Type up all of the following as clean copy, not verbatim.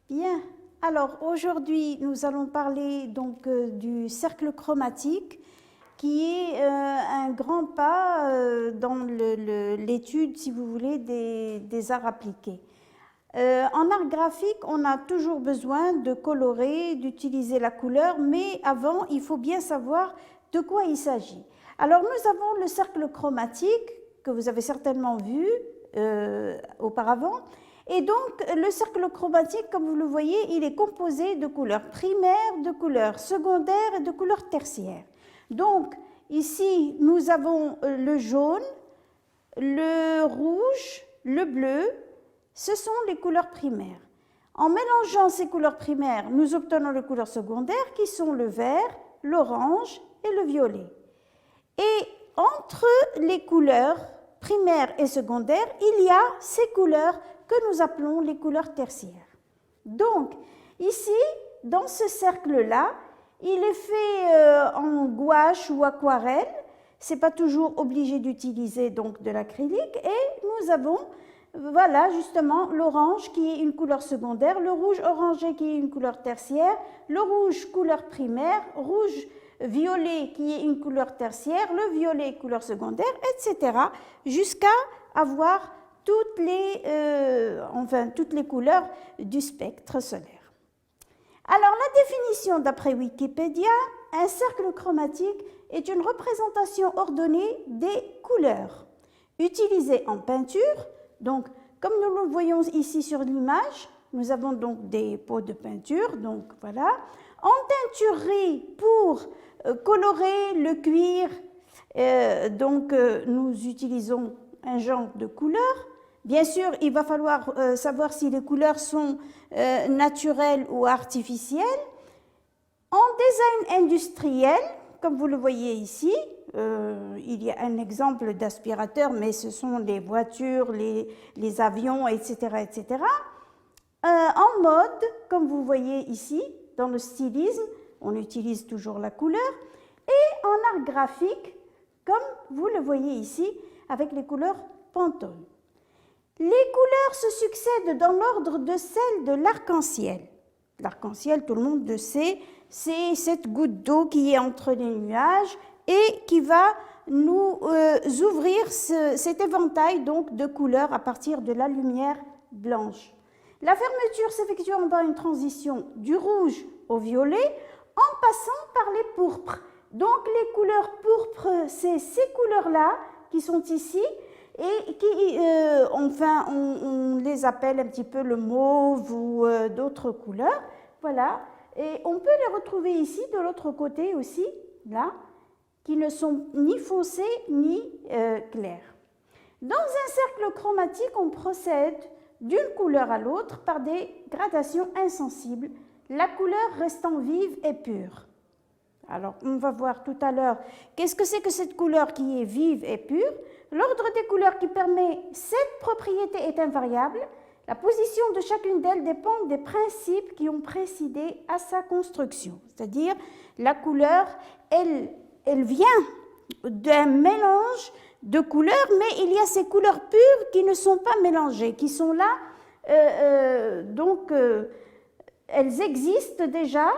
Bien, alors aujourd'hui nous allons parler donc du cercle chromatique qui est un grand pas dans l'étude, si vous voulez, des arts appliqués. En art graphique, on a toujours besoin de colorer, d'utiliser la couleur, mais avant, il faut bien savoir de quoi il s'agit. Alors nous avons le cercle chromatique que vous avez certainement vu auparavant. Et donc, le cercle chromatique, comme vous le voyez, il est composé de couleurs primaires, de couleurs secondaires et de couleurs tertiaires. Donc, ici, nous avons le jaune, le rouge, le bleu. Ce sont les couleurs primaires. En mélangeant ces couleurs primaires, nous obtenons les couleurs secondaires qui sont le vert, l'orange et le violet. Et entre les couleurs primaires et secondaires, il y a ces couleurs que nous appelons les couleurs tertiaires. Donc, ici, dans ce cercle-là, il est fait en gouache ou aquarelle. Ce n'est pas toujours obligé d'utiliser donc de l'acrylique. Et nous avons, voilà, justement, l'orange qui est une couleur secondaire, le rouge orangé qui est une couleur tertiaire, le rouge couleur primaire, rouge violet qui est une couleur tertiaire, le violet couleur secondaire, etc. jusqu'à avoir toutes les couleurs du spectre solaire. Alors, la définition d'après Wikipédia, un cercle chromatique est une représentation ordonnée des couleurs utilisées en peinture. Donc, comme nous le voyons ici sur l'image, nous avons donc des pots de peinture, donc voilà. En teinturerie pour colorer le cuir, nous utilisons un genre de couleur. Bien sûr, il va falloir savoir si les couleurs sont naturelles ou artificielles. En design industriel, comme vous le voyez ici, il y a un exemple d'aspirateur, mais ce sont les voitures, les avions, etc. etc. En mode, comme vous voyez ici, dans le stylisme, on utilise toujours la couleur. Et en art graphique, comme vous le voyez ici, avec les couleurs Pantone. Les couleurs se succèdent dans l'ordre de celles de l'arc-en-ciel. L'arc-en-ciel, tout le monde le sait, c'est cette goutte d'eau qui est entre les nuages et qui va nous ouvrir cet éventail donc, de couleurs à partir de la lumière blanche. La fermeture s'effectue par une transition du rouge au violet en passant par les pourpres. Donc les couleurs pourpres, c'est ces couleurs-là qui sont ici et qui, on les appelle un petit peu le mauve ou d'autres couleurs. Voilà. Et on peut les retrouver ici, de l'autre côté aussi, là, qui ne sont ni foncés ni clairs. Dans un cercle chromatique, on procède d'une couleur à l'autre par des gradations insensibles, la couleur restant vive et pure. Alors, on va voir tout à l'heure qu'est-ce que c'est que cette couleur qui est vive et pure. L'ordre des couleurs qui permet cette propriété est invariable. La position de chacune d'elles dépend des principes qui ont précédé à sa construction. C'est-à-dire, la couleur, elle vient d'un mélange de couleurs, mais il y a ces couleurs pures qui ne sont pas mélangées, qui sont là, elles existent déjà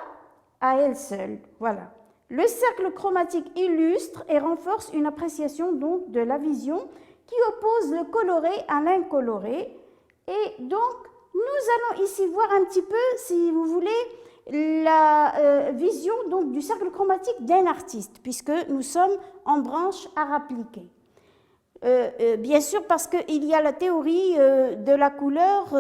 à elles seules. Voilà. Le cercle chromatique illustre et renforce une appréciation donc de la vision qui oppose le coloré à l'incoloré. Et donc, nous allons ici voir un petit peu, si vous voulez, la vision donc, du cercle chromatique d'un artiste, puisque nous sommes en branche art appliqué. Bien sûr, parce qu'il y a la théorie de la couleur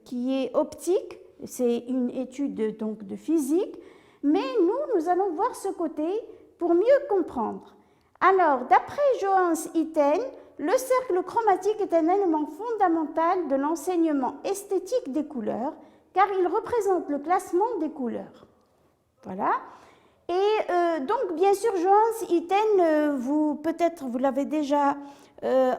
qui est optique, c'est une étude donc, de physique, mais nous allons voir ce côté pour mieux comprendre. Alors, d'après Johannes Itten, le cercle chromatique est un élément fondamental de l'enseignement esthétique des couleurs, car il représente le classement des couleurs. Voilà. Et donc, bien sûr, Johannes Itten, peut-être vous l'avez déjà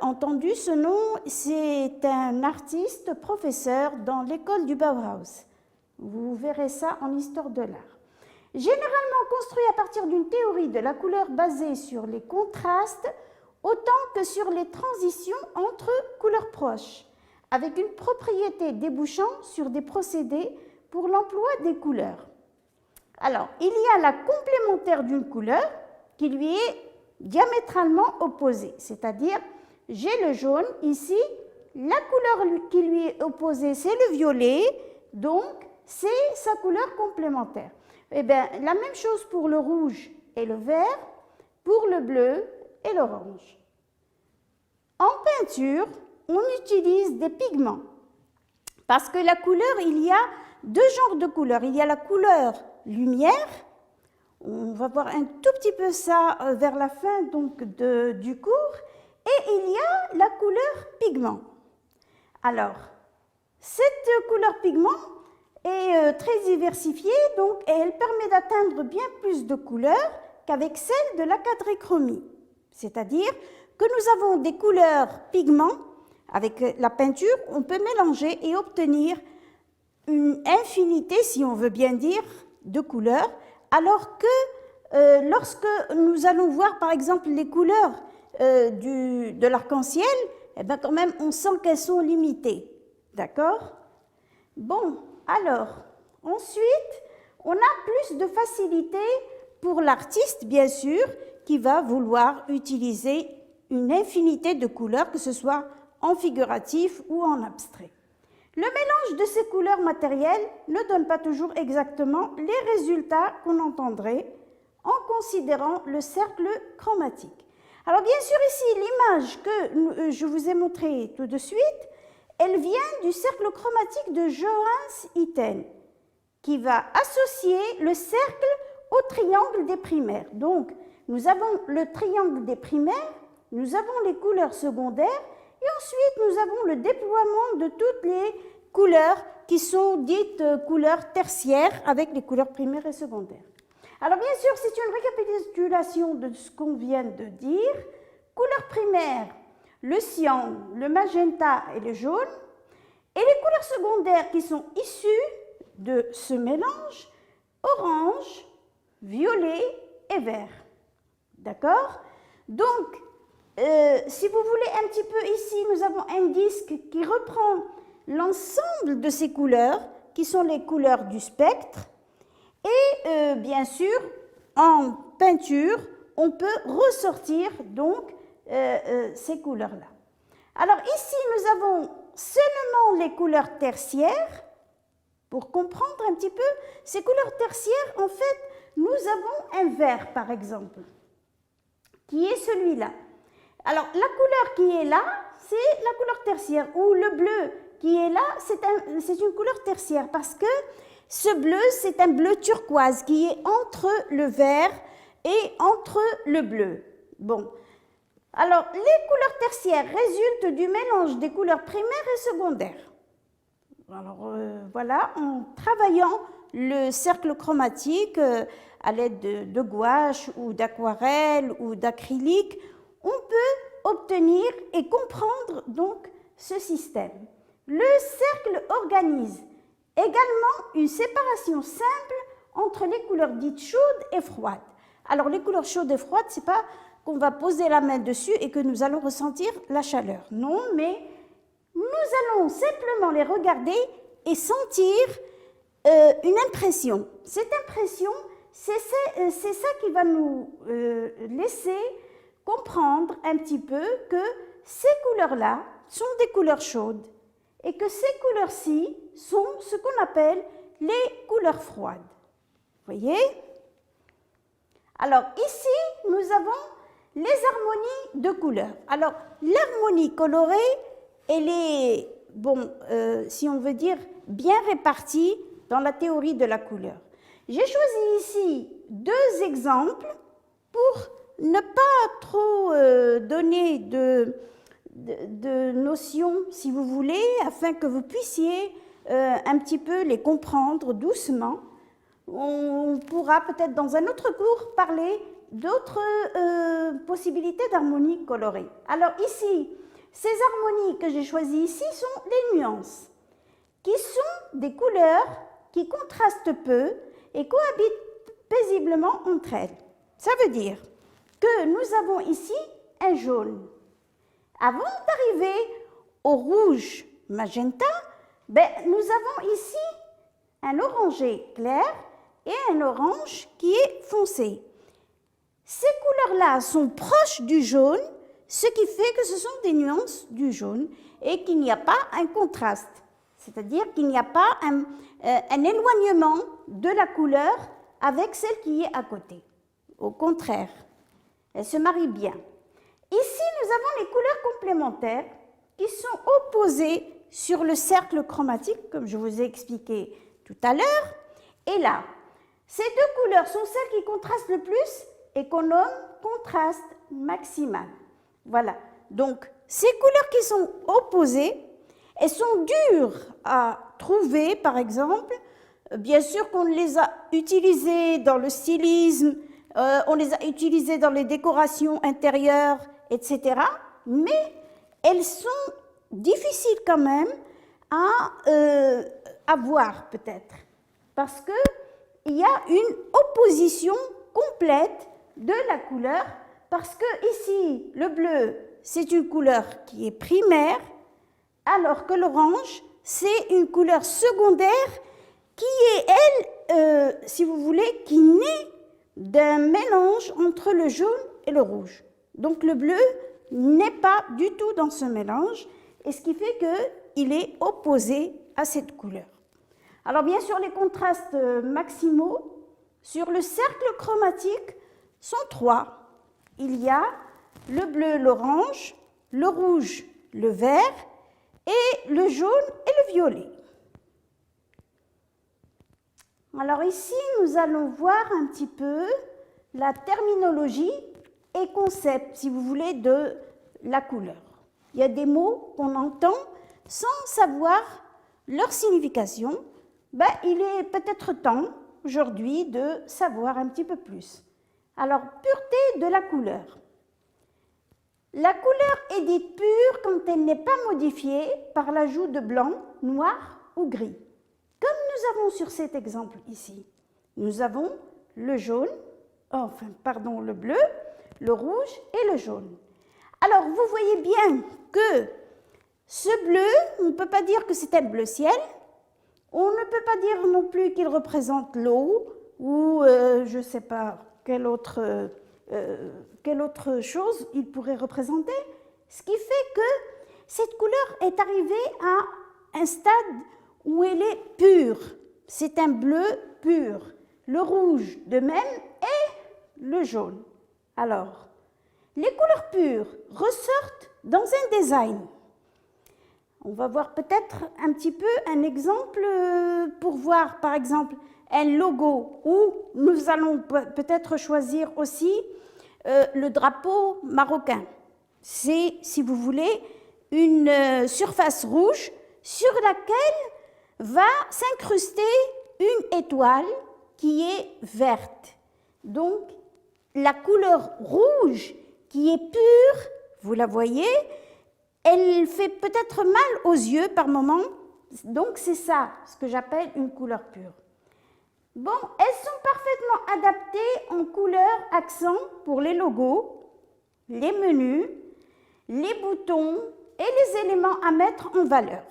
entendu, ce nom, c'est un artiste, professeur dans l'école du Bauhaus. Vous verrez ça en histoire de l'art. Généralement construit à partir d'une théorie de la couleur basée sur les contrastes, autant que sur les transitions entre couleurs proches. avec une propriété débouchant sur des procédés pour l'emploi des couleurs. Alors, il y a la complémentaire d'une couleur qui lui est diamétralement opposée, c'est-à-dire j'ai le jaune ici, la couleur qui lui est opposée c'est le violet, donc c'est sa couleur complémentaire. Eh bien, la même chose pour le rouge et le vert, pour le bleu et l'orange. En peinture, on utilise des pigments parce que la couleur, il y a deux genres de couleurs. Il y a la couleur lumière, on va voir un tout petit peu ça vers la fin donc, du cours, et il y a la couleur pigment. Alors, cette couleur pigment est très diversifiée, donc, et elle permet d'atteindre bien plus de couleurs qu'avec celle de la quadrichromie. C'est-à-dire que nous avons des couleurs pigments, avec la peinture, on peut mélanger et obtenir une infinité, si on veut bien dire, de couleurs, alors que lorsque nous allons voir par exemple les couleurs de l'arc-en-ciel, eh bien, quand même, on sent qu'elles sont limitées. D'accord? Bon, alors, ensuite, on a plus de facilité pour l'artiste, bien sûr, qui va vouloir utiliser une infinité de couleurs, que ce soit en figuratif ou en abstrait. Le mélange de ces couleurs matérielles ne donne pas toujours exactement les résultats qu'on entendrait en considérant le cercle chromatique. Alors bien sûr ici, l'image que je vous ai montrée tout de suite, elle vient du cercle chromatique de Johannes Itten, qui va associer le cercle au triangle des primaires. Donc, nous avons le triangle des primaires, nous avons les couleurs secondaires, et ensuite nous avons le déploiement de toutes les couleurs qui sont dites couleurs tertiaires avec les couleurs primaires et secondaires. Alors bien sûr, c'est une récapitulation de ce qu'on vient de dire. Couleurs primaires, le cyan, le magenta et le jaune. Et les couleurs secondaires qui sont issues de ce mélange, orange, violet et vert. D'accord? Donc, si vous voulez un petit peu ici, nous avons un disque qui reprend l'ensemble de ces couleurs, qui sont les couleurs du spectre. Et bien sûr, en peinture, on peut ressortir donc ces couleurs-là. Alors ici, nous avons seulement les couleurs tertiaires. Pour comprendre un petit peu, ces couleurs tertiaires, en fait, nous avons un vert, par exemple, qui est celui-là. Alors, la couleur qui est là, c'est la couleur tertiaire, ou le bleu qui est là, c'est une couleur tertiaire, parce que ce bleu, c'est un bleu turquoise qui est entre le vert et entre le bleu. Bon. Alors, les couleurs tertiaires résultent du mélange des couleurs primaires et secondaires. Alors, voilà, en travaillant le cercle chromatique à l'aide de gouache ou d'aquarelle ou d'acrylique, on peut obtenir et comprendre donc ce système. Le cercle organise également une séparation simple entre les couleurs dites chaudes et froides. Alors, les couleurs chaudes et froides, ce n'est pas qu'on va poser la main dessus et que nous allons ressentir la chaleur. Non, mais nous allons simplement les regarder et sentir une impression. Cette impression, c'est ça qui va nous laisser comprendre un petit peu que ces couleurs-là sont des couleurs chaudes et que ces couleurs-ci sont ce qu'on appelle les couleurs froides. Vous voyez? Alors ici, nous avons les harmonies de couleurs. Alors l'harmonie colorée, elle est, si on veut dire, bien répartie dans la théorie de la couleur. J'ai choisi ici deux exemples pour ne pas trop donner de notions, si vous voulez, afin que vous puissiez un petit peu les comprendre doucement. On pourra peut-être dans un autre cours parler d'autres possibilités d'harmonie colorée. Alors ici, ces harmonies que j'ai choisies ici sont les nuances, qui sont des couleurs qui contrastent peu et cohabitent paisiblement entre elles. Ça veut dire que nous avons ici un jaune. Avant d'arriver au rouge magenta, ben, nous avons ici un orangé clair et un orange qui est foncé. Ces couleurs-là sont proches du jaune, ce qui fait que ce sont des nuances du jaune et qu'il n'y a pas un contraste, c'est-à-dire qu'il n'y a pas un éloignement de la couleur avec celle qui est à côté. Au contraire, elles se marient bien. Ici, nous avons les couleurs complémentaires qui sont opposées sur le cercle chromatique, comme je vous ai expliqué tout à l'heure. Et là, ces deux couleurs sont celles qui contrastent le plus et qu'on nomme contraste maximal. Voilà. Donc, ces couleurs qui sont opposées, elles sont dures à trouver, par exemple. Bien sûr qu'on les a utilisées dans le stylisme, on les a utilisées dans les décorations intérieures, etc. Mais elles sont difficiles quand même à voir peut-être, parce qu'il y a une opposition complète de la couleur, parce que ici, le bleu, c'est une couleur qui est primaire, alors que l'orange, c'est une couleur secondaire qui est, elle, si vous voulez, qui naît d'un mélange entre le jaune et le rouge. Donc le bleu n'est pas du tout dans ce mélange, et ce qui fait qu'il est opposé à cette couleur. Alors bien sûr, les contrastes maximaux sur le cercle chromatique sont trois. Il y a le bleu, l'orange, le rouge, le vert, et le jaune et le violet. Alors ici, nous allons voir un petit peu la terminologie et concept, si vous voulez, de la couleur. Il y a des mots qu'on entend sans savoir leur signification. Ben, il est peut-être temps aujourd'hui de savoir un petit peu plus. Alors, pureté de la couleur. La couleur est dite pure quand elle n'est pas modifiée par l'ajout de blanc, noir ou gris. Comme nous avons sur cet exemple ici. Nous avons le jaune, le bleu, le rouge et le jaune. Alors, vous voyez bien que ce bleu, on ne peut pas dire que c'est un bleu ciel. On ne peut pas dire non plus qu'il représente l'eau ou je ne sais pas quelle autre chose il pourrait représenter. Ce qui fait que cette couleur est arrivée à un stade où elle est pure. C'est un bleu pur. Le rouge de même et le jaune. Alors, les couleurs pures ressortent dans un design. On va voir peut-être un petit peu un exemple pour voir, par exemple, un logo où nous allons peut-être choisir aussi le drapeau marocain. C'est, si vous voulez, une surface rouge sur laquelle va s'incruster une étoile qui est verte. Donc, la couleur rouge qui est pure, vous la voyez, elle fait peut-être mal aux yeux par moment, donc c'est ça ce que j'appelle une couleur pure. Bon, elles sont parfaitement adaptées en couleur accent pour les logos, les menus, les boutons et les éléments à mettre en valeur.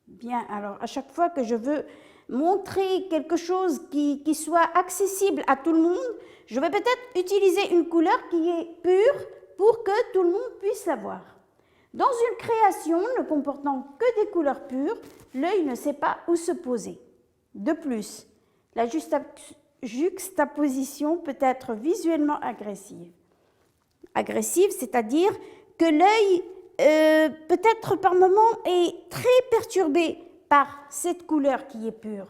Bien, alors à chaque fois que je veux montrer quelque chose qui soit accessible à tout le monde, je vais peut-être utiliser une couleur qui est pure pour que tout le monde puisse la voir. Dans une création ne comportant que des couleurs pures, l'œil ne sait pas où se poser. De plus, la juxtaposition peut être visuellement agressive. Agressive, c'est-à-dire que l'œil peut-être par moments est très perturbé par cette couleur qui est pure.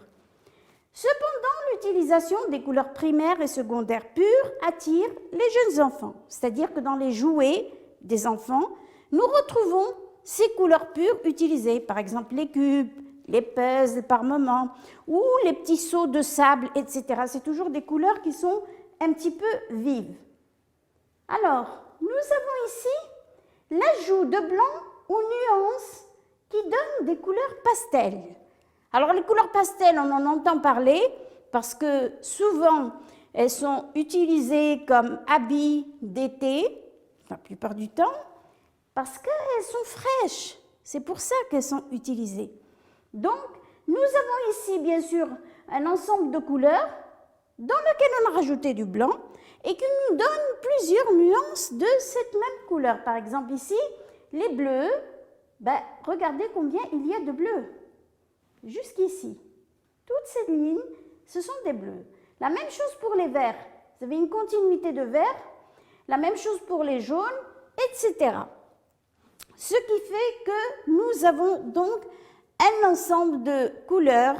Cependant, l'utilisation des couleurs primaires et secondaires pures attire les jeunes enfants, c'est-à-dire que dans les jouets des enfants, nous retrouvons ces couleurs pures utilisées, par exemple les cubes, les puzzles par moment, ou les petits seaux de sable, etc. C'est toujours des couleurs qui sont un petit peu vives. Alors, nous avons ici l'ajout de blanc ou nuances qui donnent des couleurs pastel. Alors, les couleurs pastel, on en entend parler parce que souvent, elles sont utilisées comme habits d'été, la plupart du temps, parce qu'elles sont fraîches. C'est pour ça qu'elles sont utilisées. Donc, nous avons ici, bien sûr, un ensemble de couleurs dans lequel on a rajouté du blanc et qui nous donne plusieurs nuances de cette même couleur. Par exemple, ici, les bleus, ben, regardez combien il y a de bleus. Jusqu'ici. Toutes ces lignes, ce sont des bleus. La même chose pour les verts. Vous avez une continuité de verts. La même chose pour les jaunes, etc. Ce qui fait que nous avons donc un ensemble de couleurs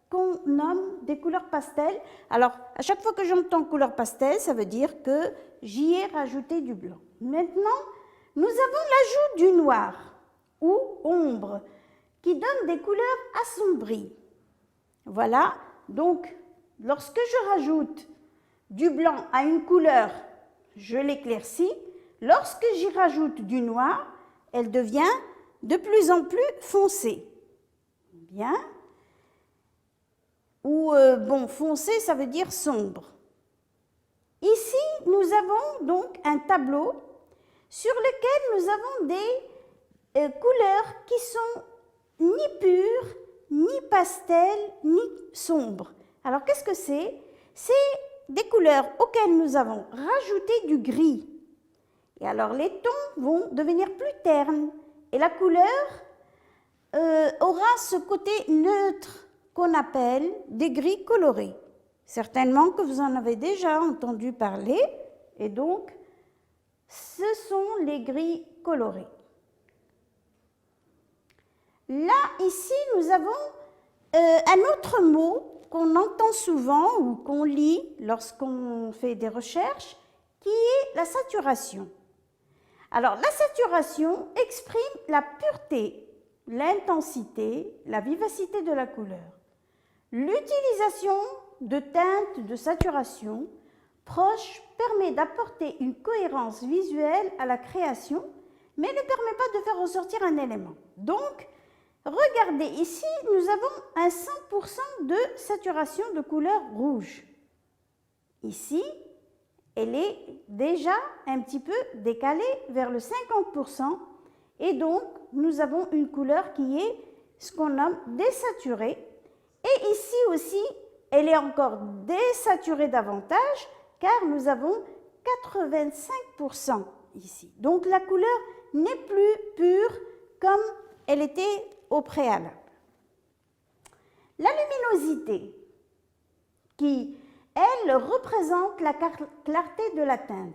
qu'on nomme des couleurs pastel. Alors, à chaque fois que j'entends couleur pastel, ça veut dire que j'y ai rajouté du blanc. Maintenant, nous avons l'ajout du noir ou ombre qui donne des couleurs assombries. Voilà, donc lorsque je rajoute du blanc à une couleur, je l'éclaircis. Lorsque j'y rajoute du noir, elle devient de plus en plus foncée. Bien. Ou, bon, foncé, ça veut dire sombre. Ici, nous avons donc un tableau sur lequel nous avons des couleurs qui sont ni pures, ni pastel, ni sombres. Alors, qu'est-ce que c'est? C'est des couleurs auxquelles nous avons rajouté du gris. Et alors, les tons vont devenir plus ternes. Et la couleur aura ce côté neutre qu'on appelle des gris colorés. Certainement que vous en avez déjà entendu parler. Et donc, ce sont les gris colorés. Là, ici, nous avons un autre mot qu'on entend souvent ou qu'on lit lorsqu'on fait des recherches, qui est la saturation. Alors, la saturation exprime la pureté, l'intensité, la vivacité de la couleur. L'utilisation de teintes de saturation proches permet d'apporter une cohérence visuelle à la création, mais ne permet pas de faire ressortir un élément. Donc, regardez ici, nous avons un 100% de saturation de couleur rouge. Ici, elle est déjà un petit peu décalée vers le 50%, et donc nous avons une couleur qui est ce qu'on nomme désaturée. Et ici aussi, elle est encore désaturée davantage, car nous avons 85% ici. Donc la couleur n'est plus pure comme elle était au préalable. La luminosité, qui, elle, représente la clarté de la teinte.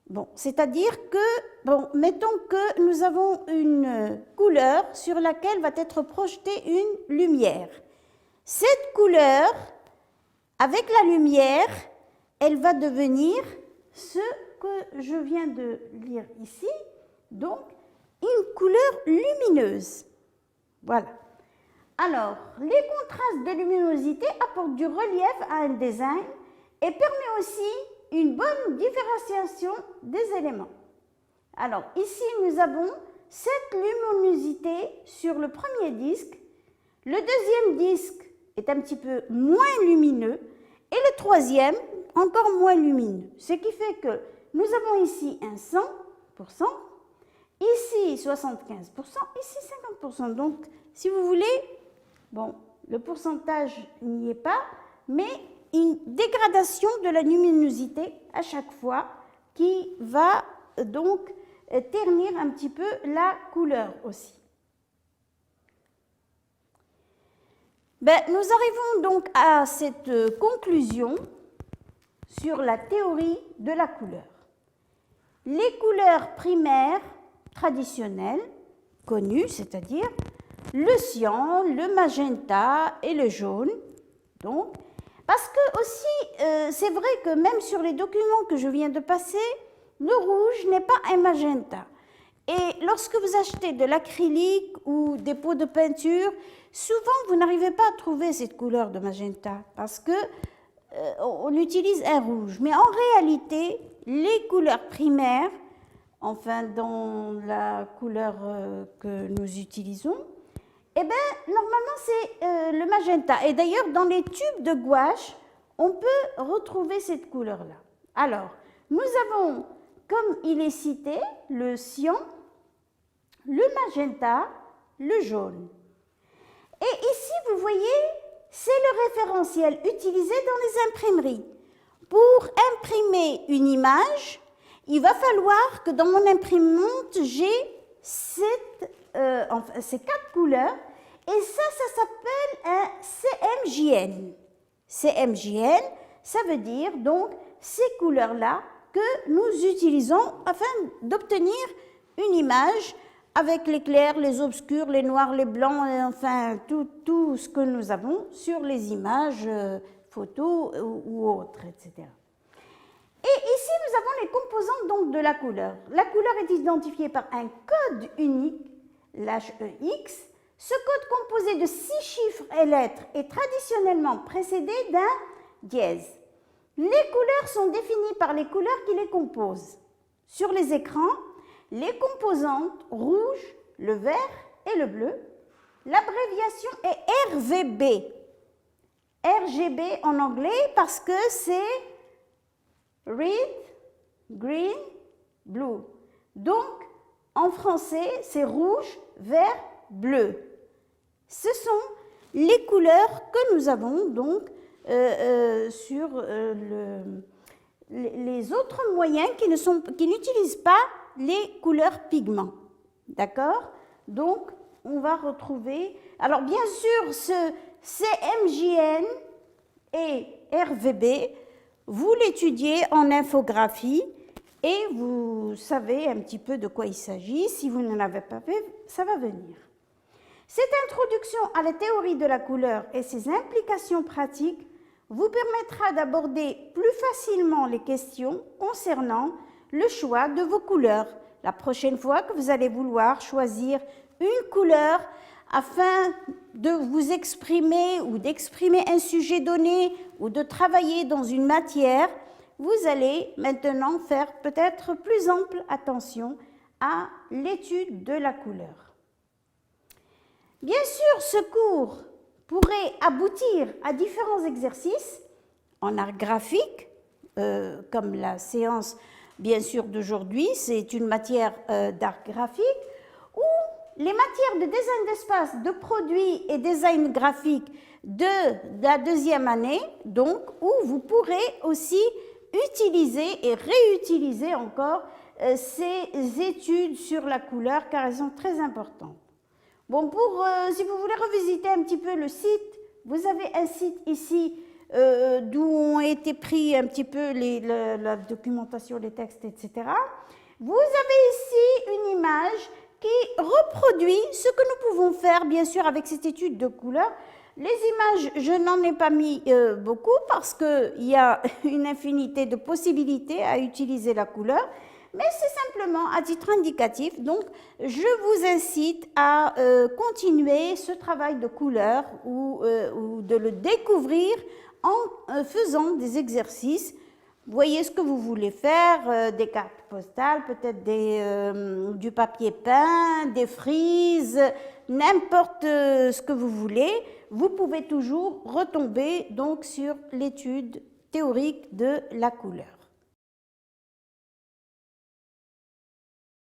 Bon, c'est-à-dire que, bon, mettons que nous avons une couleur sur laquelle va être projetée une lumière. Cette couleur, avec la lumière, elle va devenir ce que je viens de lire ici, donc une couleur lumineuse. Voilà. Alors, les contrastes de luminosité apportent du relief à un design et permet aussi une bonne différenciation des éléments. Alors, ici, nous avons cette luminosité sur le premier disque. Le deuxième disque est un petit peu moins lumineux et le troisième encore moins lumineux. Ce qui fait que nous avons ici un 100%, ici 75%, ici 50%. Donc, si vous voulez, bon, le pourcentage n'y est pas, mais une dégradation de la luminosité à chaque fois qui va donc ternir un petit peu la couleur aussi. Ben, nous arrivons donc à cette conclusion sur la théorie de la couleur. Les couleurs primaires traditionnelles, connues, c'est-à-dire le cyan, le magenta et le jaune, donc, parce que aussi, c'est vrai que même sur les documents que je viens de passer, le rouge n'est pas un magenta. Et lorsque vous achetez de l'acrylique ou des pots de peinture, souvent vous n'arrivez pas à trouver cette couleur de magenta parce que on utilise un rouge. Mais en réalité, les couleurs primaires, enfin dans la couleur que nous utilisons, eh bien, normalement, c'est le magenta. Et d'ailleurs, dans les tubes de gouache, on peut retrouver cette couleur-là. Alors, nous avons, comme il est cité, le cyan, le magenta, le jaune. Et ici, vous voyez, c'est le référentiel utilisé dans les imprimeries. Pour imprimer une image, il va falloir que dans mon imprimante, j'ai ces 4 couleurs. Et ça s'appelle un CMJN. CMJN, ça veut dire donc ces couleurs-là que nous utilisons afin d'obtenir une image avec les clairs, les obscurs, les noirs, les blancs, enfin tout ce que nous avons sur les images photos ou autres, etc. Et ici, nous avons les composantes donc, de la couleur. La couleur est identifiée par un code unique, l'HEX. Ce code composé de 6 chiffres et lettres est traditionnellement précédé d'un dièse. Les couleurs sont définies par les couleurs qui les composent. Sur les écrans, les composantes rouge, le vert et le bleu. L'abréviation est RVB. RGB en anglais parce que c'est Red, Green, Blue. Donc, en français, c'est rouge, vert, bleu. Ce sont les couleurs que nous avons donc sur les autres moyens qui n'utilisent pas les couleurs pigments. D'accord? Donc, on va retrouver... Alors, bien sûr, ce CMJN et RVB, vous l'étudiez en infographie et vous savez un petit peu de quoi il s'agit. Si vous n'en avez pas fait, ça va venir. Cette introduction à la théorie de la couleur et ses implications pratiques vous permettra d'aborder plus facilement les questions concernant le choix de vos couleurs. La prochaine fois que vous allez vouloir choisir une couleur afin de vous exprimer ou d'exprimer un sujet donné ou de travailler dans une matière, vous allez maintenant faire peut-être plus ample attention à l'étude de la couleur. Bien sûr, ce cours pourrait aboutir à différents exercices en art graphique, comme la séance bien sûr d'aujourd'hui, c'est une matière d'art graphique, ou les matières de design d'espace, de produits et design graphique de la deuxième année, donc où vous pourrez aussi utiliser et réutiliser encore ces études sur la couleur car elles sont très importantes. Bon, si vous voulez revisiter un petit peu le site, vous avez un site ici d'où ont été pris un petit peu la documentation, les textes, etc. Vous avez ici une image qui reproduit ce que nous pouvons faire, bien sûr, avec cette étude de couleur. Les images, je n'en ai pas mis beaucoup parce qu'il y a une infinité de possibilités à utiliser la couleur, mais c'est simplement à titre indicatif. Donc, je vous incite à continuer ce travail de couleur ou de le découvrir en faisant des exercices. Voyez ce que vous voulez faire, des cartes postales, peut-être du papier peint, des frises, n'importe ce que vous voulez. Vous pouvez toujours retomber donc sur l'étude théorique de la couleur.